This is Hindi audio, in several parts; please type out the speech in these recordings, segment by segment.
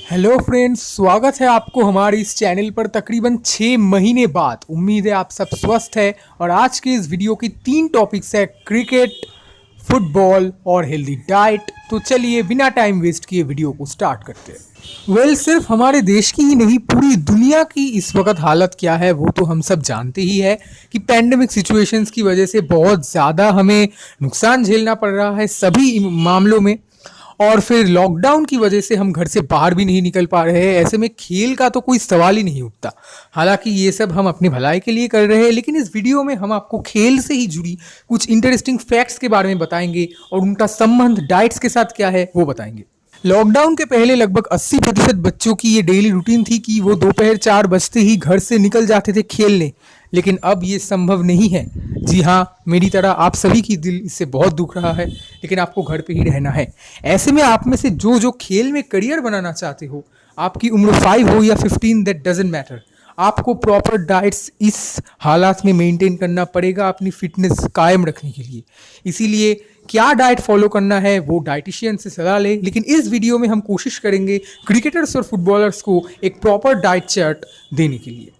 हेलो फ्रेंड्स, स्वागत है आपको हमारे इस चैनल पर तकरीबन 6 महीने बाद। उम्मीद है आप सब स्वस्थ है। और आज के इस वीडियो की 3 टॉपिक्स है: क्रिकेट, फुटबॉल और हेल्दी डाइट। तो चलिए बिना टाइम वेस्ट किए वीडियो को स्टार्ट करते हैं। सिर्फ हमारे देश की ही नहीं, पूरी दुनिया की इस वक्त हालत क्या है वो तो हम सब जानते ही है कि पैंडेमिक सिचुएशंस की वजह से बहुत ज़्यादा हमें नुकसान झेलना पड़ रहा है सभी मामलों में। और फिर लॉकडाउन की वजह से हम घर से बाहर भी नहीं निकल पा रहे हैं। ऐसे में खेल का तो कोई सवाल ही नहीं उठता। हालांकि ये सब हम अपनी भलाई के लिए कर रहे हैं, लेकिन इस वीडियो में हम आपको खेल से ही जुड़ी कुछ इंटरेस्टिंग फैक्ट्स के बारे में बताएंगे और उनका संबंध डाइट्स के साथ क्या है वो बताएंगे। लॉकडाउन के पहले लगभग 80% बच्चों की ये डेली रूटीन थी कि वो दोपहर 4 बजते ही घर से निकल जाते थे खेलने। लेकिन अब ये संभव नहीं है। जी हाँ, मेरी तरह आप सभी की दिल इससे बहुत दुख रहा है, लेकिन आपको घर पे ही रहना है। ऐसे में आप में से जो जो खेल में करियर बनाना चाहते हो, आपकी उम्र 5 हो या 15, दैट डजेंट मैटर। आपको प्रॉपर डाइट्स इस हालात में मेंटेन करना पड़ेगा अपनी फिटनेस कायम रखने के लिए। इसीलिए क्या डाइट फॉलो करना है वो डाइटिशियन से सलाह ले। लेकिन इस वीडियो में हम कोशिश करेंगे क्रिकेटर्स और फुटबॉलर्स को एक प्रॉपर डाइट चार्ट देने के लिए।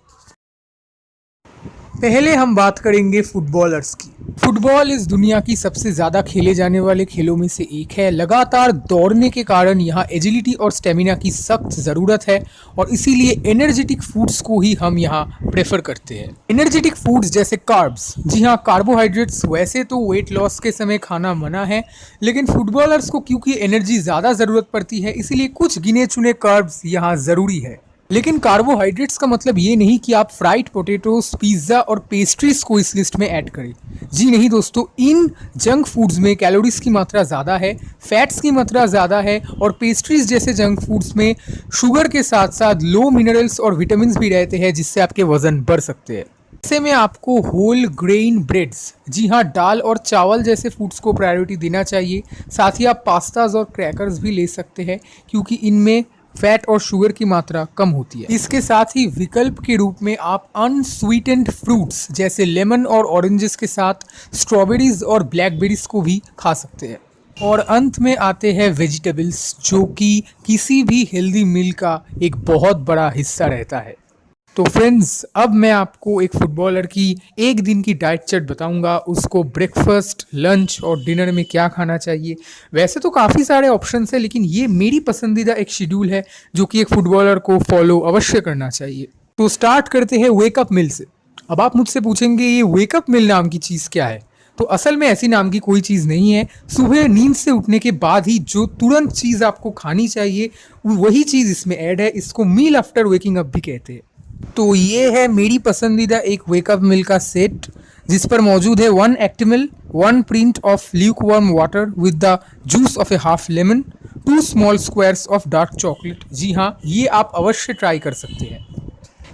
पहले हम बात करेंगे फुटबॉलर्स की। फुटबॉल इस दुनिया की सबसे ज़्यादा खेले जाने वाले खेलों में से एक है। लगातार दौड़ने के कारण यहाँ एजिलिटी और स्टेमिना की सख्त ज़रूरत है और इसीलिए एनर्जेटिक फूड्स को ही हम यहाँ प्रेफर करते हैं। एनर्जेटिक फूड्स जैसे कार्ब्स, जी हाँ, कार्बोहाइड्रेट्स वैसे तो वेट लॉस के समय खाना मना है, लेकिन फुटबॉलर्स को क्योंकि एनर्जी ज़्यादा ज़रूरत पड़ती है इसलिए कुछ गिने चुने कार्ब्स यहाँ ज़रूरी है। लेकिन कार्बोहाइड्रेट्स का मतलब ये नहीं कि आप फ्राइड पोटैटोस, पिज्ज़ा और पेस्ट्रीज को इस लिस्ट में ऐड करें। जी नहीं दोस्तों, इन जंक फूड्स में कैलोरीज की मात्रा ज़्यादा है, फैट्स की मात्रा ज़्यादा है और पेस्ट्रीज जैसे जंक फूड्स में शुगर के साथ साथ लो मिनरल्स और विटामिन भी रहते हैं, जिससे आपके वजन बढ़ सकते हैं। ऐसे में आपको होल ग्रेन ब्रेड्स, जी हाँ, दाल और चावल जैसे फूड्स को प्रायोरिटी देना चाहिए। साथ ही आप पास्ताज और क्रैकर्स भी ले सकते हैं क्योंकि इनमें फैट और शुगर की मात्रा कम होती है। इसके साथ ही विकल्प के रूप में आप अनस्वीटेंड फ्रूट्स जैसे लेमन और ऑरेंजेस के साथ स्ट्रॉबेरीज और ब्लैकबेरीज को भी खा सकते हैं। और अंत में आते हैं वेजिटेबल्स, जो कि किसी भी हेल्दी मील का एक बहुत बड़ा हिस्सा रहता है। तो फ्रेंड्स, अब मैं आपको एक फुटबॉलर की एक दिन की डाइट चार्ट बताऊंगा। उसको ब्रेकफास्ट, लंच और डिनर में क्या खाना चाहिए। वैसे तो काफ़ी सारे ऑप्शंस हैं, लेकिन ये मेरी पसंदीदा एक शेड्यूल है जो कि एक फुटबॉलर को फॉलो अवश्य करना चाहिए। तो स्टार्ट करते हैं वेकअप मिल से। अब आप मुझसे पूछेंगे ये वेकअप मिल नाम की चीज़ क्या है। तो असल में ऐसी नाम की कोई चीज़ नहीं है। सुबह नींद से उठने के बाद ही जो तुरंत चीज़ आपको खानी चाहिए वही चीज़ इसमें ऐड है। इसको मील आफ्टर वेकिंग अप भी कहते हैं। तो ये है मेरी पसंदीदा एक वेकअप मिल का सेट, जिस पर मौजूद है 1 Actimel, 1 pint of lukewarm water with the juice of a half lemon, 2 small squares of dark chocolate. जी हाँ, ये आप अवश्य ट्राई कर सकते हैं।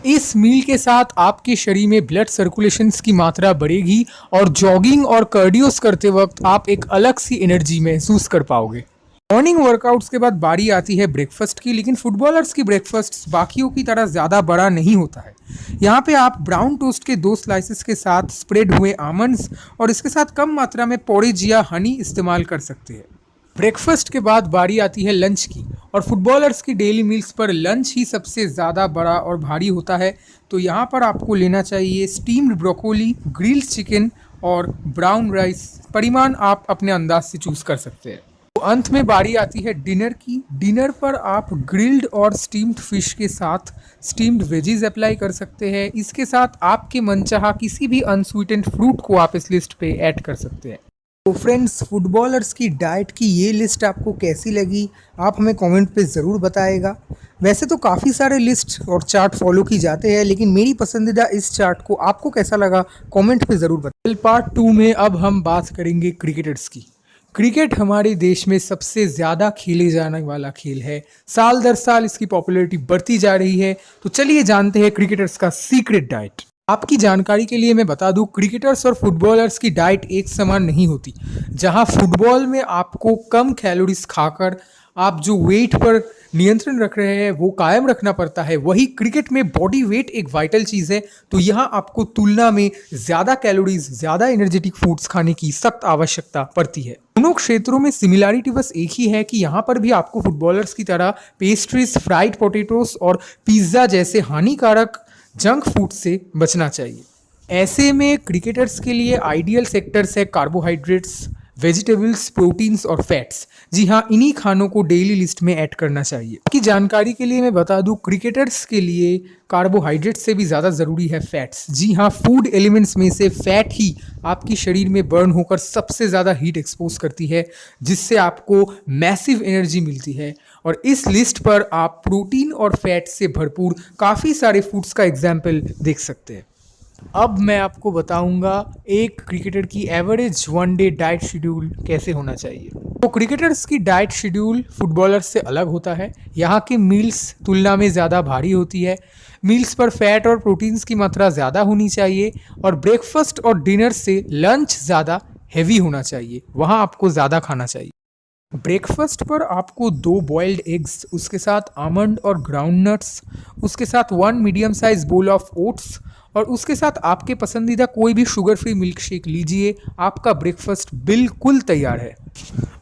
इस मील के साथ आपके शरीर में ब्लड सर्कुलेशंस की मात्रा बढ़ेगी और जॉगिंग और कार्डियोस करते वक्त आप एक अलग सी एनर्जी महसूस कर पाओगे। मॉर्निंग वर्कआउट्स के बाद बारी आती है ब्रेकफास्ट की, लेकिन फुटबॉलर्स की ब्रेकफास्ट बाकियों की तरह ज़्यादा बड़ा नहीं होता है। यहाँ पे आप ब्राउन टोस्ट के 2 स्लाइसेस के साथ स्प्रेड हुए आमंड्स और इसके साथ कम मात्रा में पोरेज या हनी इस्तेमाल कर सकते हैं। ब्रेकफास्ट के बाद बारी आती है लंच की, और फुटबॉलर्स की डेली मील्स पर लंच ही सबसे ज़्यादा बड़ा और भारी होता है। तो यहाँ पर आपको लेना चाहिए स्टीम्ड ब्रोकोली, ग्रिल्ड चिकन और ब्राउन राइस। परिमाण आप अपने अंदाज से चूज़ कर सकते हैं। तो अंत में बारी आती है डिनर की। डिनर पर आप ग्रिल्ड और स्टीम्ड फिश के साथ स्टीम्ड वेजीज अप्लाई कर सकते हैं। इसके साथ आपके मनचाहा किसी भी अनस्वीटेंड फ्रूट को आप इस लिस्ट पे ऐड कर सकते हैं। तो फ्रेंड्स, फुटबॉलर्स की डाइट की ये लिस्ट आपको कैसी लगी आप हमें कमेंट पे ज़रूर बताएगा। वैसे तो काफ़ी सारे लिस्ट और चार्ट फॉलो की जाते हैं, लेकिन मेरी पसंदीदा इस चार्ट को आपको कैसा लगा कमेंट पे ज़रूर बताएं। पार्ट 2 में अब हम बात करेंगे क्रिकेटर्स की। क्रिकेट हमारे देश में सबसे ज़्यादा खेले जाने वाला खेल है। साल दर साल इसकी पॉपुलैरिटी बढ़ती जा रही है। तो चलिए जानते हैं क्रिकेटर्स का सीक्रेट डाइट। आपकी जानकारी के लिए मैं बता दूं, क्रिकेटर्स और फुटबॉलर्स की डाइट एक समान नहीं होती। जहां फुटबॉल में आपको कम कैलोरीज खाकर आप जो वेट पर नियंत्रण रख रहे हैं वो कायम रखना पड़ता है, वही क्रिकेट में बॉडी वेट एक वाइटल चीज़ है। तो यहाँ आपको तुलना में ज़्यादा कैलोरीज, ज़्यादा एनर्जेटिक फूड्स खाने की सख्त आवश्यकता पड़ती है। दोनों क्षेत्रों में सिमिलैरिटी बस एक ही है कि यहाँ पर भी आपको फुटबॉलर्स की तरह पेस्ट्रीज, फ्राइड पोटैटोस और पिज्ज़ा जैसे हानिकारक जंक फूड से बचना चाहिए। ऐसे में क्रिकेटर्स के लिए आइडियल सेक्टर्स है कार्बोहाइड्रेट्स, वेजिटेबल्स, प्रोटीन्स और फैट्स। जी हाँ, इन्हीं खानों को डेली लिस्ट में ऐड करना चाहिए। की जानकारी के लिए मैं बता दूं, क्रिकेटर्स के लिए कार्बोहाइड्रेट से भी ज़्यादा ज़रूरी है फैट्स। जी हाँ, फूड एलिमेंट्स में से फैट ही आपकी शरीर में बर्न होकर सबसे ज़्यादा हीट एक्सपोज करती है, जिससे आपको मैसिव एनर्जी मिलती है। और इस लिस्ट पर आप प्रोटीन और फैट से भरपूर काफ़ी सारे फूड्स का एग्जाम्पल देख सकते हैं। अब मैं आपको बताऊंगा एक क्रिकेटर की एवरेज वनडे डाइट शेड्यूल कैसे होना चाहिए। तो क्रिकेटर्स की डाइट शेड्यूल फुटबॉलर्स से अलग होता है। यहाँ की मील्स तुलना में ज़्यादा भारी होती है। मील्स पर फैट और प्रोटीन्स की मात्रा ज़्यादा होनी चाहिए और ब्रेकफास्ट और डिनर से लंच ज़्यादा हैवी होना चाहिए, वहाँ आपको ज़्यादा खाना चाहिए। ब्रेकफास्ट पर आपको 2 बॉइल्ड एग्स, उसके साथ आमंड और ग्राउंड नट्स, उसके साथ 1 medium size bowl of oats और उसके साथ आपके पसंदीदा कोई भी शुगर फ्री मिल्क शेक लीजिए। आपका ब्रेकफास्ट बिल्कुल तैयार है।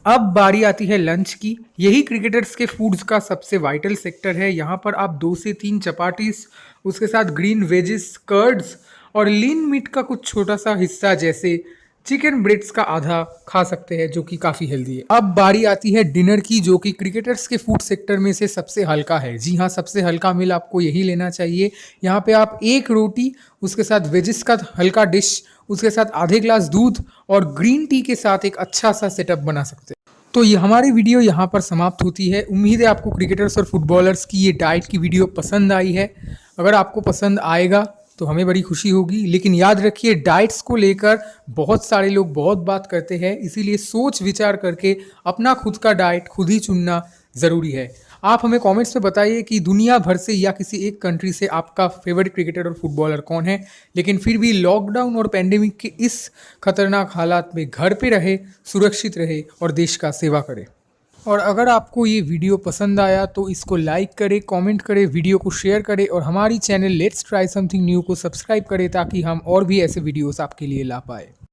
अब बारी आती है लंच की। यही क्रिकेटर्स के फूड्स का सबसे वाइटल सेक्टर है। यहाँ पर आप 2 से 3 चपाटीज, उसके साथ ग्रीन वेजेस, कर्ड्स और लीन मीट का कुछ छोटा सा हिस्सा जैसे चिकन ब्रेड्स का आधा खा सकते हैं, जो कि काफ़ी हेल्दी है। अब बारी आती है डिनर की, जो कि क्रिकेटर्स के फूड सेक्टर में से सबसे हल्का है। जी हाँ, सबसे हल्का मील आपको यही लेना चाहिए। यहाँ पे आप 1 रोटी, उसके साथ वेजिस का हल्का डिश, उसके साथ आधे ग्लास दूध और ग्रीन टी के साथ एक अच्छा सा सेटअप बना सकते हैं। तो ये हमारी वीडियो यहाँ पर समाप्त होती है। उम्मीद है आपको क्रिकेटर्स और फुटबॉलर्स की ये डाइट की वीडियो पसंद आई है। अगर आपको पसंद आएगा तो हमें बड़ी खुशी होगी। लेकिन याद रखिए, डाइट्स को लेकर बहुत सारे लोग बहुत बात करते हैं, इसीलिए सोच विचार करके अपना खुद का डाइट खुद ही चुनना ज़रूरी है। आप हमें कमेंट्स में बताइए कि दुनिया भर से या किसी एक कंट्री से आपका फेवरेट क्रिकेटर और फुटबॉलर कौन है। लेकिन फिर भी लॉकडाउन और पैंडेमिक के इस खतरनाक हालात में घर पे रहे, सुरक्षित रहे और देश का सेवा करे। और अगर आपको ये वीडियो पसंद आया तो इसको लाइक करें, कमेंट करें, वीडियो को शेयर करें और हमारी channel let's try something new को सब्सक्राइब करें, ताकि हम और भी ऐसे वीडियोस आपके लिए ला पाए।